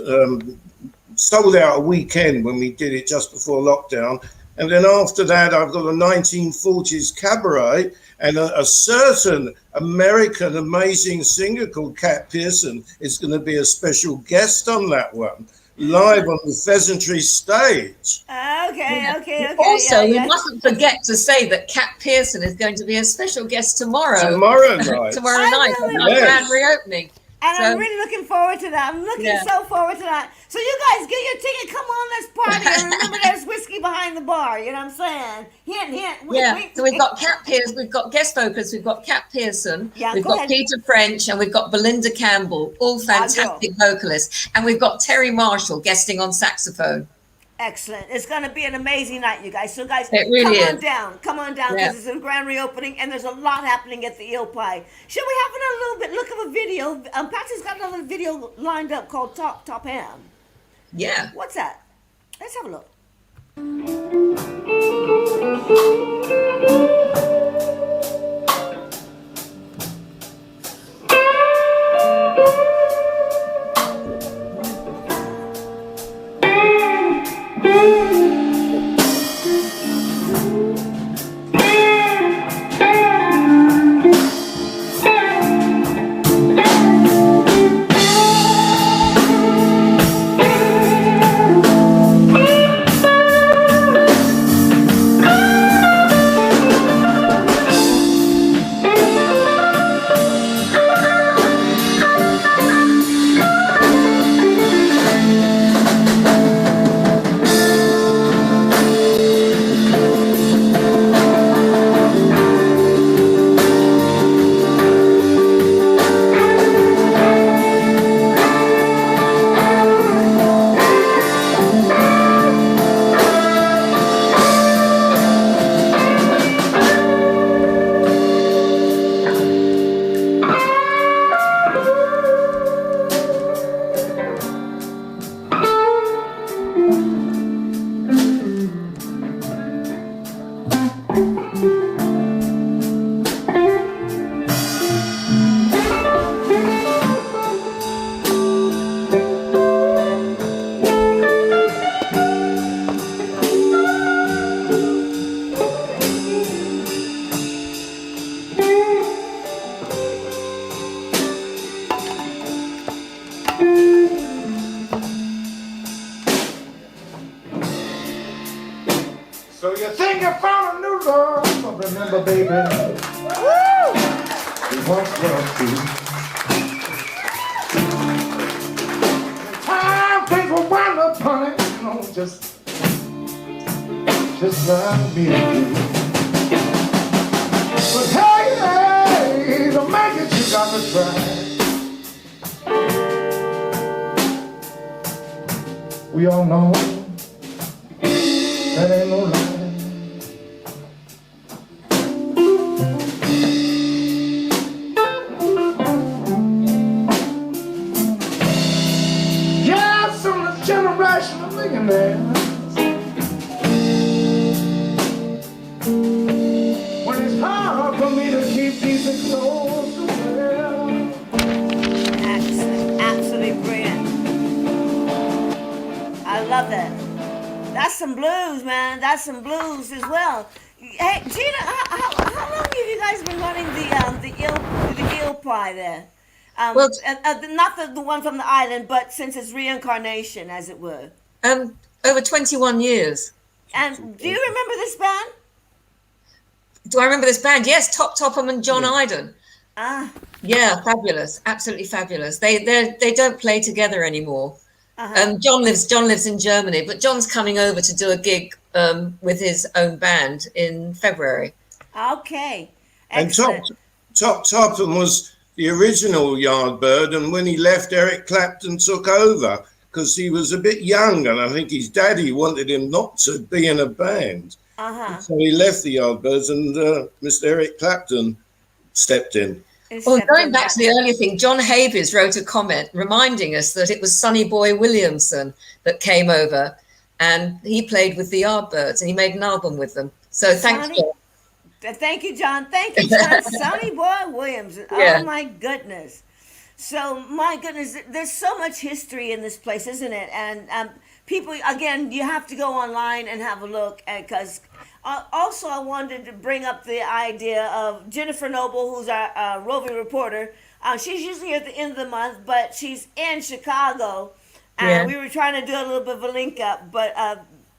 sold out a weekend when we did it just before lockdown. And then after that, I've got a 1940s cabaret, and a certain American amazing singer called Cat Pearson is going to be a special guest on that one, live on the Pheasantry stage. Okay. Also, we mustn't forget to say that Cat Pearson is going to be a special guest tomorrow. Tomorrow night. Tomorrow night, on our grand reopening. And I'm really looking forward to that. I'm looking so forward to that. So you guys, get your ticket. Come on, let's party. And remember, there's whiskey behind the bar. You know what I'm saying? Hint. So we've got Cat Pearson. We've got guest vocalists. We've got Cat Pearson. We've got Peter French, and we've got Belinda Campbell. All fantastic vocalists. And we've got Terry Marshall guesting on saxophone. Excellent. It's going to be an amazing night, you guys. So, guys, it really come on down, because it's a grand reopening, and there's a lot happening at the Eel Pie. Should we have another little bit look of a video? Patsy's got another video lined up called Top Ham. Yeah. What's that? Let's have a look. think you found a new love, but remember, baby, it once was true. Time things will wind up, honey, you know, just like me and you. But hey, to make it, you got to try. We all know that ain't no lie. Yeah, some of the generation of millionaires, when it's hard for me to keep decent clothes to wear. Absolutely brilliant. I love that. That's some blues, man. That's some blues as well. Hey, Gina, how long have you guys been running the Eel Pie there? Well, not the one from the island, but since its reincarnation, as it were. Over 21 years. And do you remember this band? Do I remember this band? Yes, Top Topham and John Iden. Ah. Yeah, fabulous, absolutely fabulous. They don't play together anymore. Uh-huh. John lives in Germany, but John's coming over to do a gig with his own band in February. Okay. And Excellent. Top Topham was the original Yardbird, and when he left, Eric Clapton took over because he was a bit young, and I think his daddy wanted him not to be in a band. Uh-huh. So he left the Yardbirds, and Mr. Eric Clapton stepped in. Well, going back to the earlier thing, John Havies wrote a comment reminding us that it was Sonny Boy Williamson that came over, and he played with the Yardbirds, and he made an album with them. So thanks, John. Thank you, John. Thank you, John. Sonny Boy Williamson. Yeah. Oh, my goodness. So, my goodness, there's so much history in this place, isn't it? And people, again, you have to go online and have a look, because also I wanted to bring up the idea of Jennifer Noble, who's our roving reporter. She's usually here at the end of the month, but she's in Chicago, and we were trying to do a little bit of a link up, but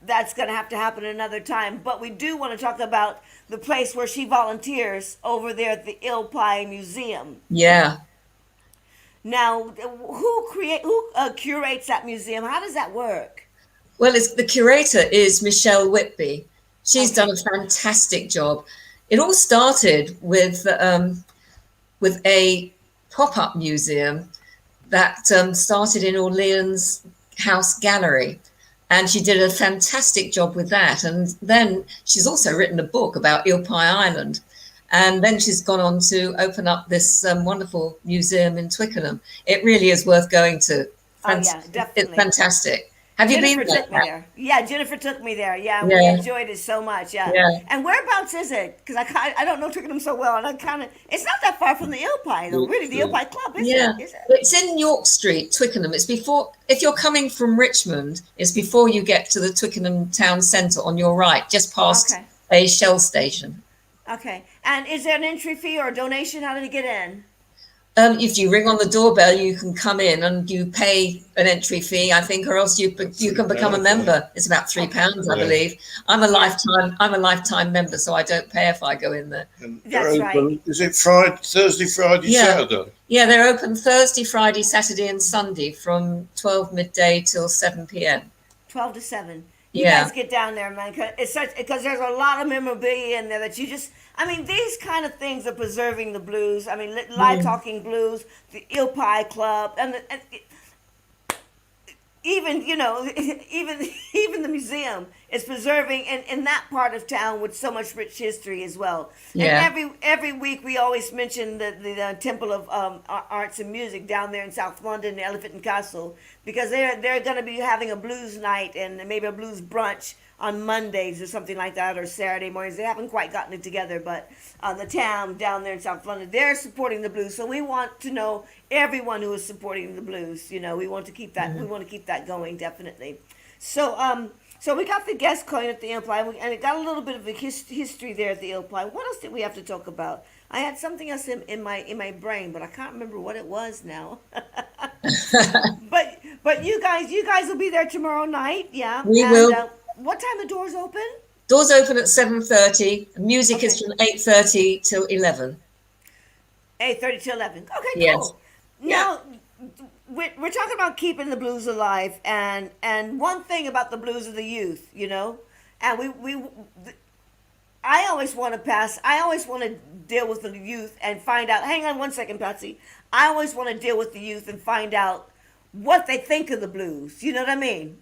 that's going to have to happen another time. But we do want to talk about the place where she volunteers over there at the Eel Pie Museum. Yeah. Now, who curates that museum? How does that work? Well, the curator is Michelle Whitby. She's done a fantastic job. It all started with a pop-up museum that started in Orleans House Gallery. And she did a fantastic job with that. And then she's also written a book about Eel Pie Island. And then she's gone on to open up this wonderful museum in Twickenham. It really is worth going to. Definitely. It's fantastic. Have you Jennifer been there? took me there? Yeah, Jennifer took me there. Yeah, Yeah. we enjoyed it so much. Yeah. Yeah. And whereabouts is it? Because I don't know Twickenham so well, and it's not that far from the Eel Pie, though. Really, the Eel Pie Club, is it? Is it? It's in York Street, Twickenham. It's before, if you're coming from Richmond, it's before you get to the Twickenham town centre on your right, just past a Shell station. Okay. And is there an entry fee or a donation? How did you get in? If you ring on the doorbell, you can come in and you pay an entry fee, I think, or else you can become a member. It's about £3, I believe. I'm a lifetime member, so I don't pay if I go in there. That's right. Is it Thursday, Friday, Saturday? Yeah, they're open Thursday, Friday, Saturday, and Sunday from 12 midday till 7 p.m. 12 to 7. You Yeah. guys get down there, man, because there's a lot of memorabilia in there that you just, I mean, these kind of things are preserving the blues. I mean, live talking blues, the Eel Pie Club, and even the museum is preserving in that part of town with so much rich history as well. Yeah. And every week we always mention the Temple of Arts and Music down there in South London, the Elephant and Castle, because they're going to be having a blues night and maybe a blues brunch on Mondays or something like that, or Saturday mornings. They haven't quite gotten it together, but the town down there in South London, they're supporting the blues. So we want to know everyone who is supporting the blues. You know, we want to keep that. We want to keep that going, definitely. So so we got the guest coin at the Eel Pie, and it got a little bit of a history there at the Eel Pie. What else did we have to talk about? I had something else in my brain, but I can't remember what it was now. But you guys will be there tomorrow night, yeah? We will. What time the doors open? Doors open at 7:30. Music is from 8:30 till 11. 8:30 to 11. Okay, Yes. cool. Now, we're talking about keeping the blues alive, and one thing about the blues is the youth, you know, and I always want to deal with the youth and find out. Hang on one second, Patsy. I always want to deal with the youth and find out what they think of the blues. You know what I mean?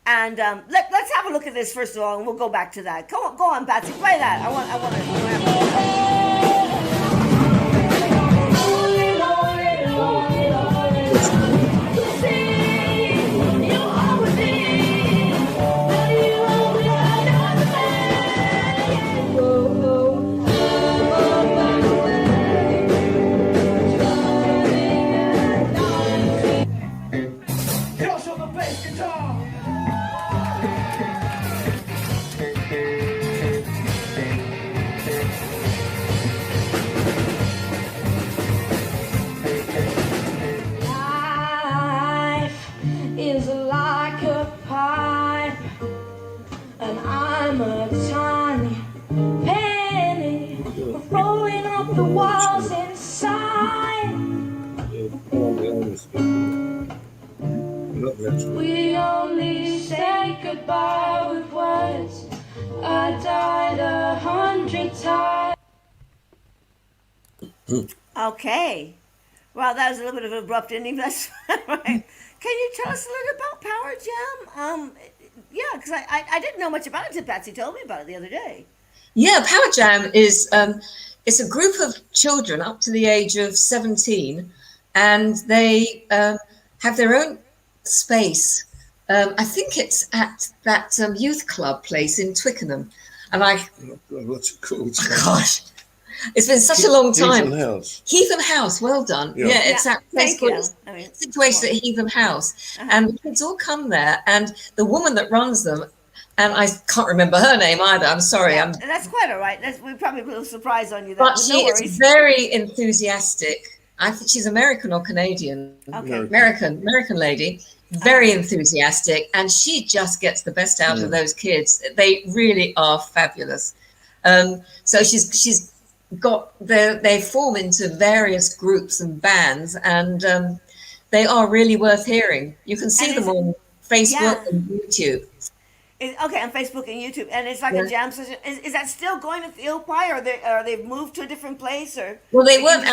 And let's have a look at this first of all, and we'll go back to that. Go on, Patsy, play that. I want is like a pipe, and I'm a tiny penny rolling up the walls inside. We only say goodbye with words. I died 100 times. Okay. Well, that was a little bit of an abrupt ending. That's right. Can you tell us a little about Power Jam? Yeah, because I didn't know much about it until Patsy told me about it the other day. Yeah, Power Jam is it's a group of children up to the age of 17, and they have their own space. I think it's at that youth club place in Twickenham, and What's it called? Oh, gosh. It's been such a long time. Heathen House. Heathen House, well done. Yeah, it's that place called situated at Heathen House. And the kids all come there, and the woman that runs them, and I can't remember her name either, I'm sorry. And that's quite all right. We're probably a little surprised on you. But she is very enthusiastic. I think she's American or Canadian. Okay. American lady. Very enthusiastic, and she just gets the best out of those kids. They really are fabulous. So she's got they form into various groups and bands, and they are really worth hearing. You can see them on Facebook and YouTube. Okay, on Facebook and YouTube, and it's like a jam session. Is that still going at the Eel Pie, or they've moved to a different place, or? Well, they weren't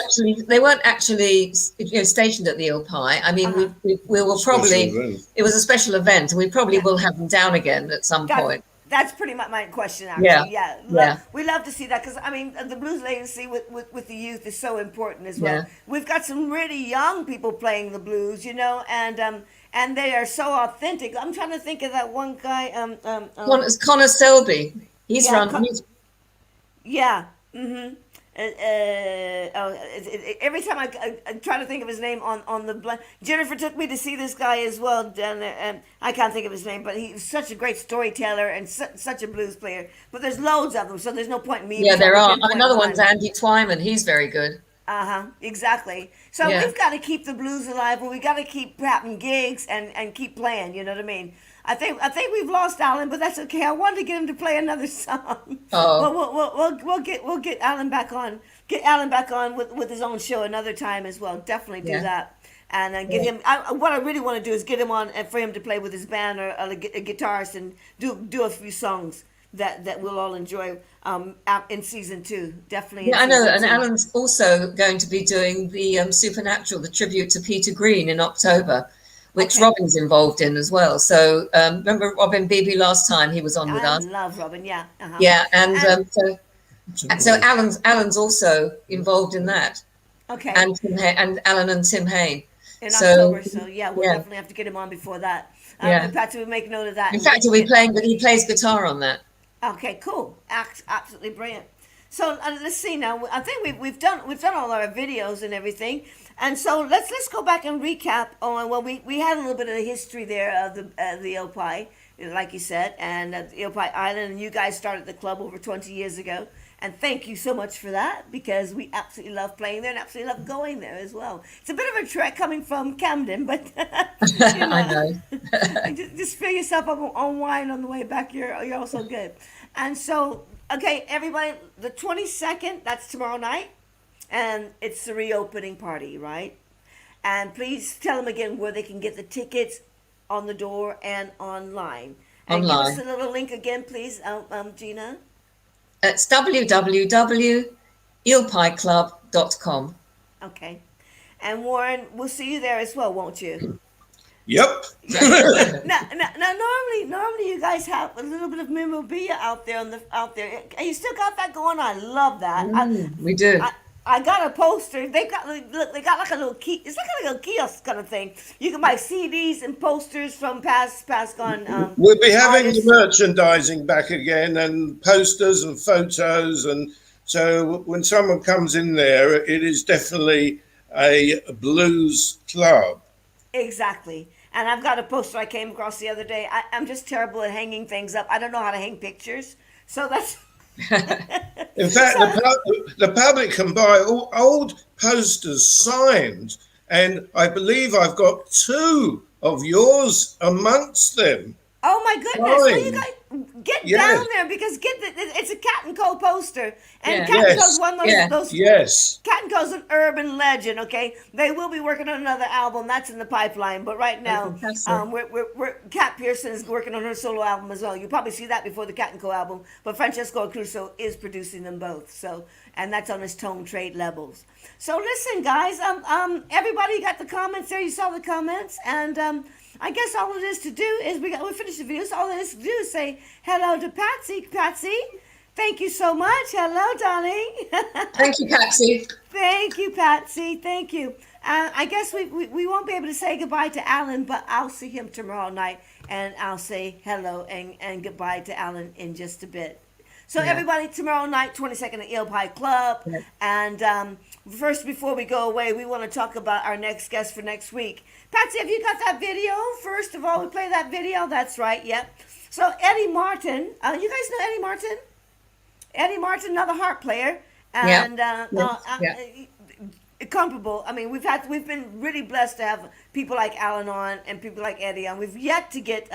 actually stationed at the Eel Pie. I mean, we will probably. It was a special event, and we probably will have them down again at some point. That's pretty much my question, actually. Yeah. We love to see that, because I mean, the blues legacy with the youth is so important as well. We've got some really young people playing the blues, you know, and they are so authentic. I'm trying to think of that one guy. Connor Selby. He's run. Every time I try to think of his name on the Jennifer took me to see this guy as well down there, and I can't think of his name, but he's such a great storyteller and such a blues player. But there's loads of them, so there's no point in me. Yeah, there are. Another one's Andy Twyman. He's very good. Exactly. So we've got to keep the blues alive, but we got to keep having gigs and keep playing. You know what I mean? I think we've lost Alan, but that's okay. I wanted to get him to play another song. Oh. We'll get Alan back on. Get Alan back on with his own show another time as well. Definitely do that. And get him. What I really want to do is get him on and for him to play with his band or a guitarist and do a few songs that we'll all enjoy in season 2. Definitely. Yeah, I know. And Alan's also going to be doing the Supernatural, the tribute to Peter Green in October, which Robin's involved in as well. So remember Robin Beebe last time he was on with us? I love Robin, yeah. Yeah, and so Alan's also involved in that. Okay. And Alan and Tim Hayne. In October, so we'll definitely have to get him on before that. Patsy, we'll make note of that. In fact, he'll be playing, but he plays guitar on that. Okay, cool. Absolutely brilliant. So let's see now. I think we've done all our videos and everything. And so let's go back and recap on, well, we had a little bit of the history there of the Eel Pie, like you said, and the Eel Pie Island, and you guys started the club over 20 years ago, And thank you so much for that, because we absolutely love playing there and absolutely love going there as well. It's a bit of a trek coming from Camden, but I know. just fill yourself up on wine on the way back. You're also good. And so, okay, everybody, the 22nd, that's tomorrow night, and it's the reopening party, right? And please tell them again where they can get the tickets on the door and online. And give us a little link again, please, Gina. It's www.eelpieclub.com. Okay. And Warren, we'll see you there as well, won't you? Yep. now, normally you guys have a little bit of memorabilia out there. You still got that going on. I love that. We do. I got a poster. They got like a little key. It's like a little kiosk kind of thing. You can buy CDs and posters from past gone. We'll be having artists. the merchandising back again, and posters and photos, and so when someone comes in there, it is definitely a blues club. Exactly. And I've got a poster I came across the other day. I'm just terrible at hanging things up. I don't know how to hang pictures, so that's. In fact, the public can buy old posters signed, and I believe I've got 2 of yours amongst them. Oh my goodness! Well, you guys get down there, because it's a Cat and Co poster, and Cat and Co's one of those. Yes. Cat and Co's an urban legend. Okay, they will be working on another album that's in the pipeline, but right now, we're Cat Pearson is working on her solo album as well. You'll probably see that before the Cat and Co album, but Francesco Crusoe is producing them both. So, and that's on his Tone Trade labels. So listen, guys, everybody got the comments there. You saw the comments, and I guess all it is to do is we finished the video. So all it is to do is say hello to Patsy. Patsy, thank you so much. Hello, darling. Thank you, Patsy. Thank you, Patsy. Thank you. I guess we won't be able to say goodbye to Alan, but I'll see him tomorrow night, and I'll say hello and goodbye to Alan in just a bit. So everybody, tomorrow night, 22nd at Eel Pie Club. Yeah. And first, before we go away, we want to talk about our next guest for next week. Patsy, have you got that video? First of all, we play that video. That's right, yep. So Eddie Martin, you guys know Eddie Martin? Eddie Martin, another harp player. And comparable. I mean, we've been really blessed to have people like Alan on and people like Eddie on. We've yet to get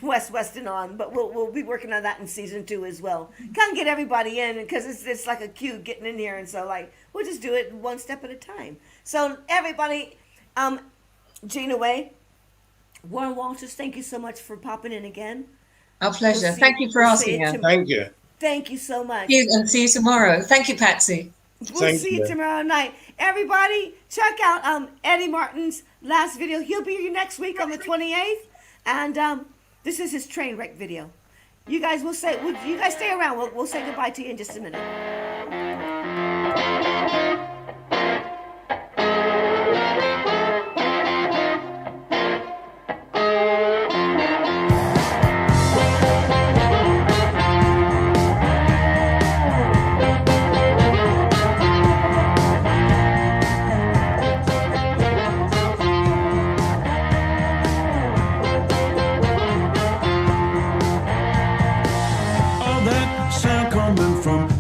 Weston on, but we'll be working on that in season 2 as well. Can't get everybody in because it's like a queue getting in here, and so like we'll just do it one step at a time. So everybody, Gina Way, Warren Walters, thank you so much for popping in again. Our pleasure. Thank you for asking us. Thank you. Thank you so much. And see you tomorrow. Thank you, Patsy. We'll see you tomorrow night. Everybody, check out Eddie Martin's last video. He'll be here next week on the 28th. And this is his train wreck video. You guys stay around. We'll say goodbye to you in just a minute.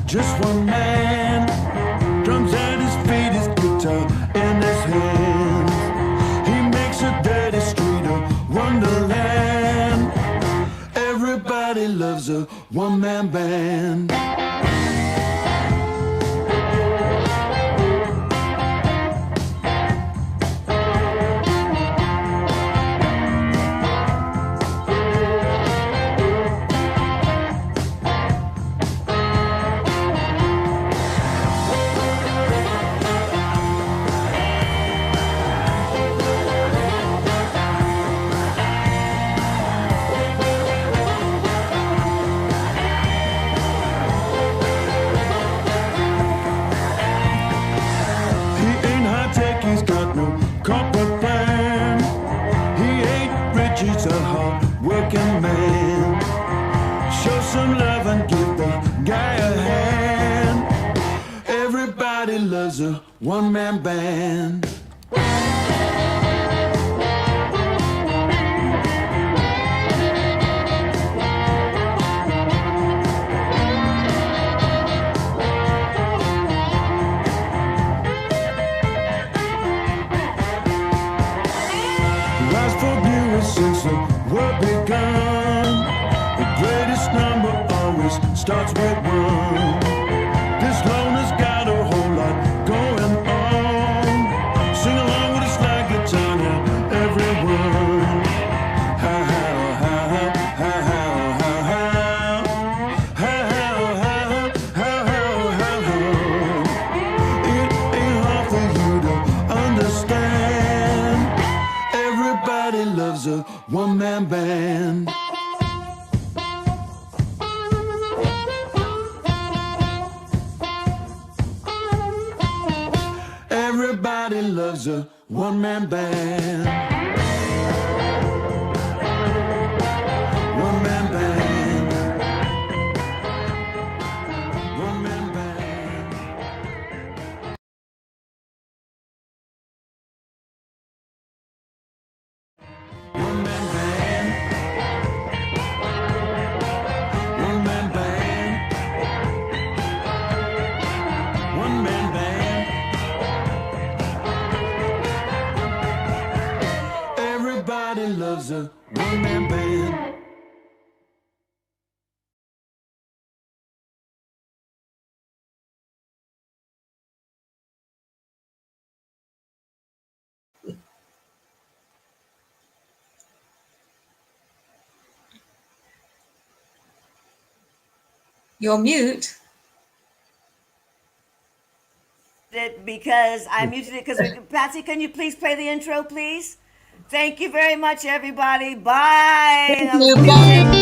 Just one man, drums at his feet, his guitar in his hands. He makes a dirty street a wonderland. Everybody loves a one-man band. One-man band. always starts with one. This loner's got a whole lot going on. Sing along with us like it's on everyone. How, how, how, how, how, how, how, how, how, how, how. It ain't hard for you to understand. Everybody loves a one-man band. Everybody loves a one-man band. One-man band. One-man band. One-man band. One-man band. One-man band. Everybody loves a one-man band. You're mute. Because I muted it because Patsy, can you please play the intro, please? Thank you very much, everybody. Bye. Thank you. Bye.